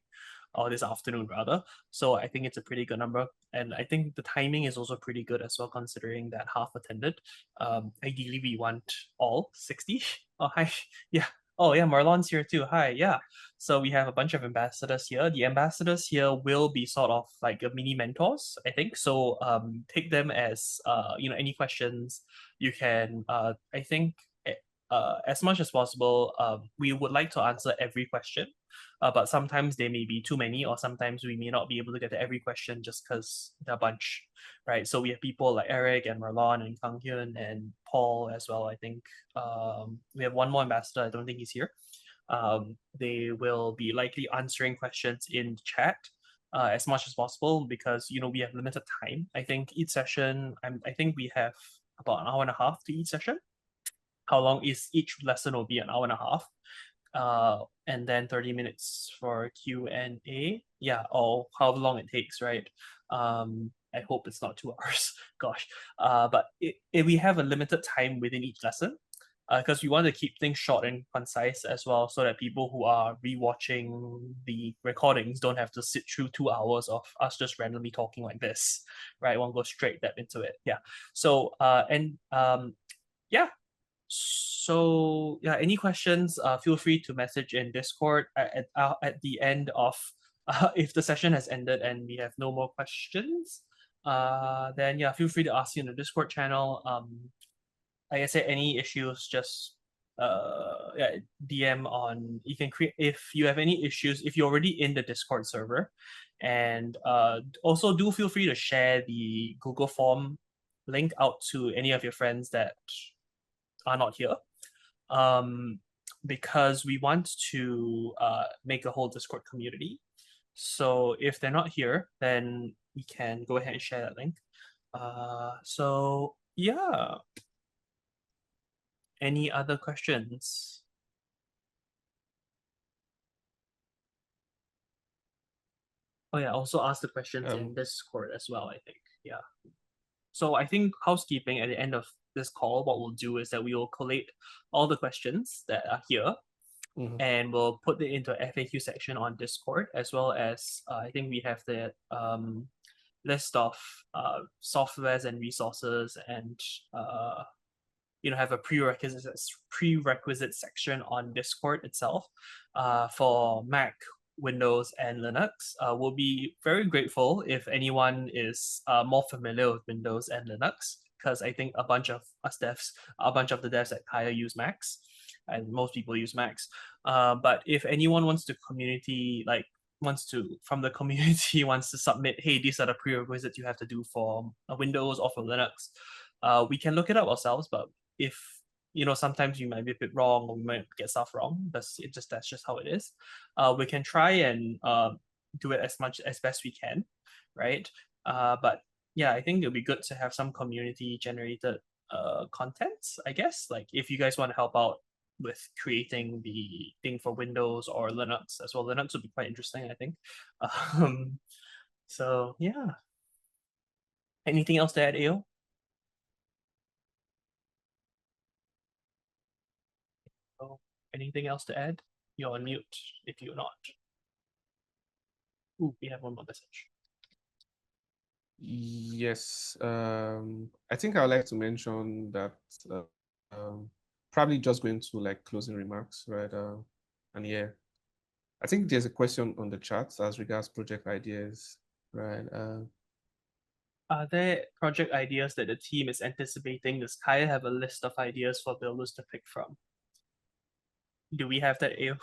or this afternoon rather. So I think it's a pretty good number. And I think the timing is also pretty good as well, considering that half attended. Ideally, we want all 60. Oh, hi. Yeah. Oh, yeah. Marlon's here too. Hi. Yeah. So we have a bunch of ambassadors here. The ambassadors here will be sort of like a mini mentors, I think. So take them as, any questions you can, I think, as much as possible, we would like to answer every question, but sometimes there may be too many, or sometimes we may not be able to get to every question just because they're a bunch, right? So we have people like Eric and Marlon and Kang Hyun and Paul as well. I think we have one more ambassador. I don't think he's here. They will be likely answering questions in chat as much as possible, because we have limited time. I think each session, I think we have about an hour and a half to each session. How long is each lesson? Will be an hour and a half, and then 30 minutes for Q&A. Yeah, or how long it takes, right? I hope it's not 2 hours. Gosh, but if we have a limited time within each lesson, because we want to keep things short and concise as well, so that people who are rewatching the recordings don't have to sit through 2 hours of us just randomly talking like this, right? Won't go straight that into it. Yeah. So yeah. So yeah, any questions? Feel free to message in Discord at the end of if the session has ended and we have no more questions. Then yeah, feel free to ask in the Discord channel. Like I said, any issues, just yeah, DM on. You can create if you have any issues. If you're already in the Discord server, and also do feel free to share the Google form link out to any of your friends that are not here, because we want to make a whole Discord community. So if they're not here, then we can go ahead and share that link. So yeah. Any other questions? Oh yeah, also ask the questions in Discord as well, I think. Yeah. So I think housekeeping, at the end of this call, what we'll do is that we will collate all the questions that are here, and we'll put it into an FAQ section on Discord, as well as I think we have the list of softwares and resources, and have a prerequisite section on Discord itself for Mac, Windows, and Linux. We'll be very grateful if anyone is more familiar with Windows and Linux, because I think a bunch of the devs at Kaia use Macs, and most people use Macs. But if anyone wants to from the community wants to submit, hey, these are the prerequisites you have to do for Windows or for Linux, we can look it up ourselves. But if sometimes you might be a bit wrong, or we might get stuff wrong. That's just how it is. We can try and do it as best we can, right? But yeah, I think it'll be good to have some community generated contents, I guess. Like if you guys want to help out with creating the thing for Windows or Linux as well. Linux would be quite interesting, I think. Um, so yeah. Anything else to add, AO? Oh, anything else to add? You're on mute if you're not. Ooh, we have one more message. Yes, I think I would like to mention that probably just going to like closing remarks, right? And yeah, I think there's a question on the chat as regards project ideas, right? Are there project ideas that the team is anticipating? Does Kaia have a list of ideas for builders to pick from? Do we have that, AO?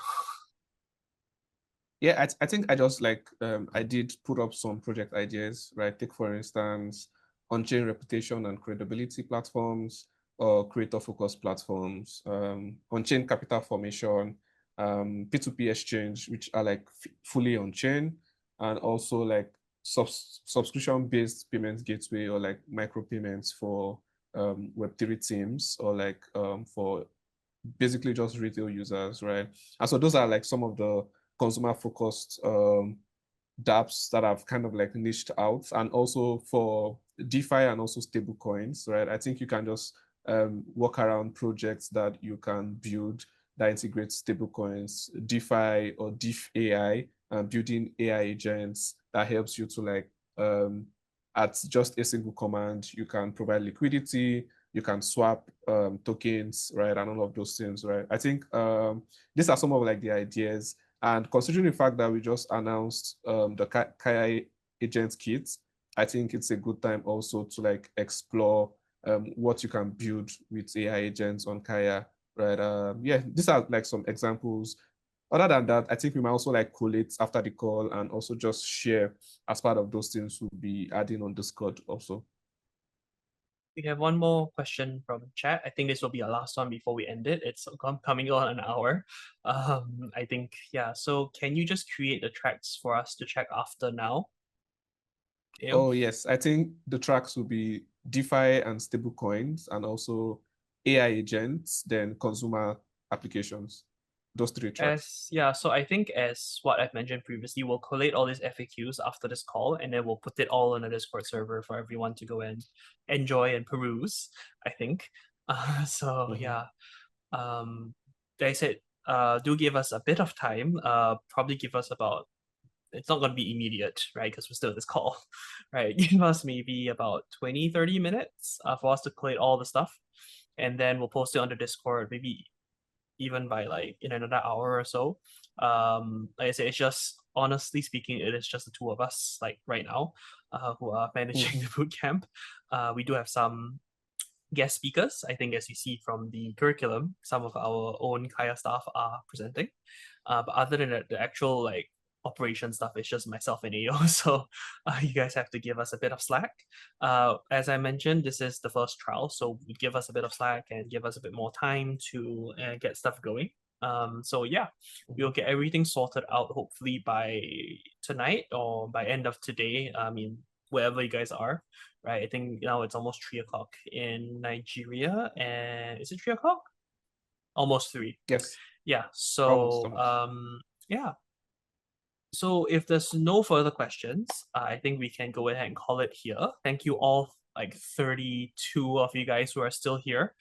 Yeah, I think I just like I did put up some project ideas, right? Take for instance, on-chain reputation and credibility platforms or creator-focused platforms, on-chain capital formation, P2P exchange, which are like fully on-chain, and also like subscription-based payment gateway or like micropayments for Web3 teams or like for basically just retail users, right? And so those are like some of the consumer focused dApps that I've kind of like niched out. And also for DeFi and also stable coins, right? I think you can just work around projects that you can build that integrate stable coins, DeFi or Def AI, building AI agents that helps you to like at just a single command, you can provide liquidity, you can swap tokens, right, and all of those things, right? I think these are some of like the ideas. And considering the fact that we just announced the Kaia Agent Kit, I think it's a good time also to like explore what you can build with AI agents on Kaia, right? Yeah, these are like some examples. Other than that, I think we might also like collate after the call and also just share as part of those things we'll be adding on Discord also. We have one more question from chat. I think this will be our last one before we end it. It's coming on an hour. I think, yeah. So can you just create the tracks for us to check after now? Oh, yes. I think the tracks will be DeFi and stable coins and also AI agents, then consumer applications. Those three tracks. So I think as what I've mentioned previously, we'll collate all these FAQs after this call, and then we'll put it all in a Discord server for everyone to go and enjoy and peruse, I think. Yeah. They said do give us a bit of time. Probably give us about, it's not going to be immediate, right? Because we're still at this call, right? Give us maybe about 20, 30 minutes for us to collate all the stuff. And then we'll post it on the Discord, maybe even by like in another hour or so. Like I said, it's just, honestly speaking, it is just the two of us, like right now, who are managing the boot camp. We do have some guest speakers. I think, as you see from the curriculum, some of our own Kaia staff are presenting. But other than that, the actual like operation stuff is just myself and AO. So you guys have to give us a bit of slack. As I mentioned, this is the first trial, so give us a bit of slack and give us a bit more time to get stuff going. So yeah, we'll get everything sorted out hopefully by tonight or by end of today. I mean, wherever you guys are, right? I think now it's almost 3 o'clock in Nigeria, and is it 3 o'clock? Almost three. Yes. Yeah. Almost. Yeah. So if there's no further questions, I think we can go ahead and call it here. Thank you all, like 32 of you guys who are still here,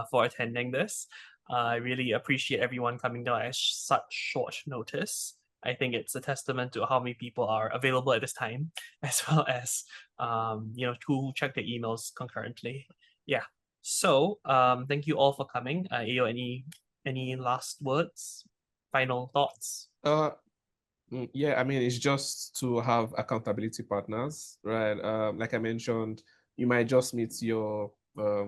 for attending this. I really appreciate everyone coming down at such short notice. I think it's a testament to how many people are available at this time, as well as to check their emails concurrently. Yeah. So thank you all for coming. Ayo, any last words? Final thoughts? Yeah, I mean, it's just to have accountability partners, right? Like I mentioned, you might just meet your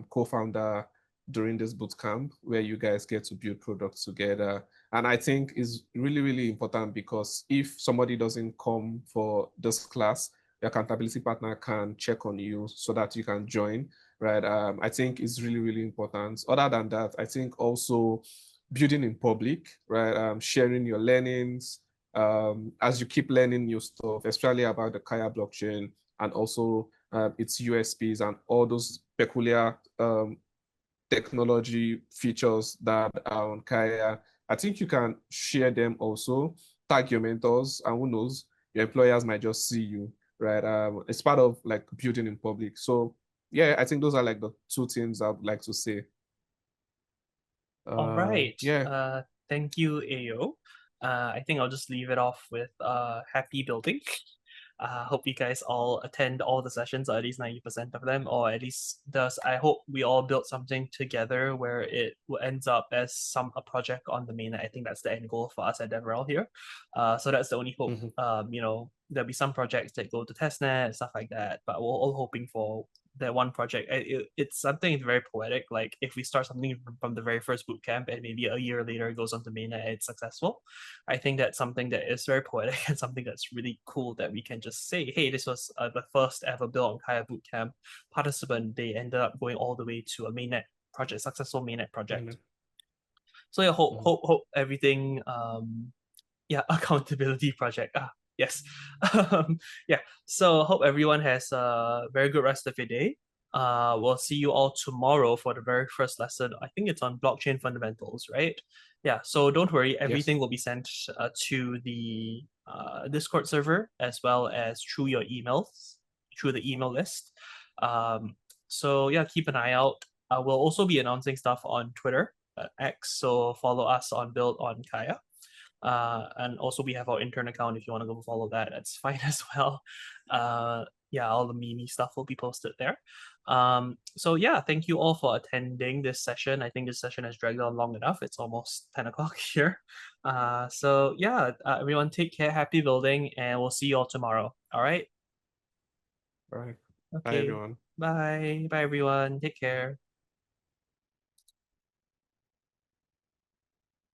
co-founder during this boot camp where you guys get to build products together. And I think is really, really important because if somebody doesn't come for this class, your accountability partner can check on you so that you can join, right? I think it's really, really important. Other than that, I think also building in public, right? Sharing your learnings, as you keep learning new stuff, especially about the Kaia blockchain and also its USPs and all those peculiar technology features that are on Kaia. I think you can share them also, tag your mentors, and who knows, your employers might just see you, right? It's part of like computing in public. So yeah, I think those are like the two things I'd like to say. All right. Yeah. Thank you, Ayo. I think I'll just leave it off with happy building. Hope you guys all attend all the sessions, or at least 90% of them, or at least does. I hope we all build something together where it ends up as a project on the mainnet. I think that's the end goal for us at DevRel here. So that's the only hope. There'll be some projects that go to testnet, stuff like that, but we're all hoping for that one project. It's something very poetic. Like if we start something from the very first bootcamp and maybe a year later it goes on to mainnet and it's successful, I think that's something that is very poetic and something that's really cool that we can just say, hey, this was the first ever build on Kaia Bootcamp participant. They ended up going all the way to a mainnet project, successful mainnet project. So yeah, hope everything. Accountability project. Yes. Yeah. So hope everyone has a very good rest of your day. We'll see you all tomorrow for the very first lesson. I think it's on blockchain fundamentals, right? Yeah. So don't worry, everything will be sent to the Discord server as well as through your emails, through the email list. So yeah, keep an eye out. We'll also be announcing stuff on Twitter, X. So follow us on Build on Kaia. And also we have our intern account if you want to go follow that, that's fine as well. All the meme stuff will be posted there. So yeah, thank you all for attending this session. I think this session has dragged on long enough. It's almost 10 o'clock here. Everyone take care, happy building, and we'll see you all tomorrow. All right. All right. Bye Okay. everyone. Bye everyone, take care.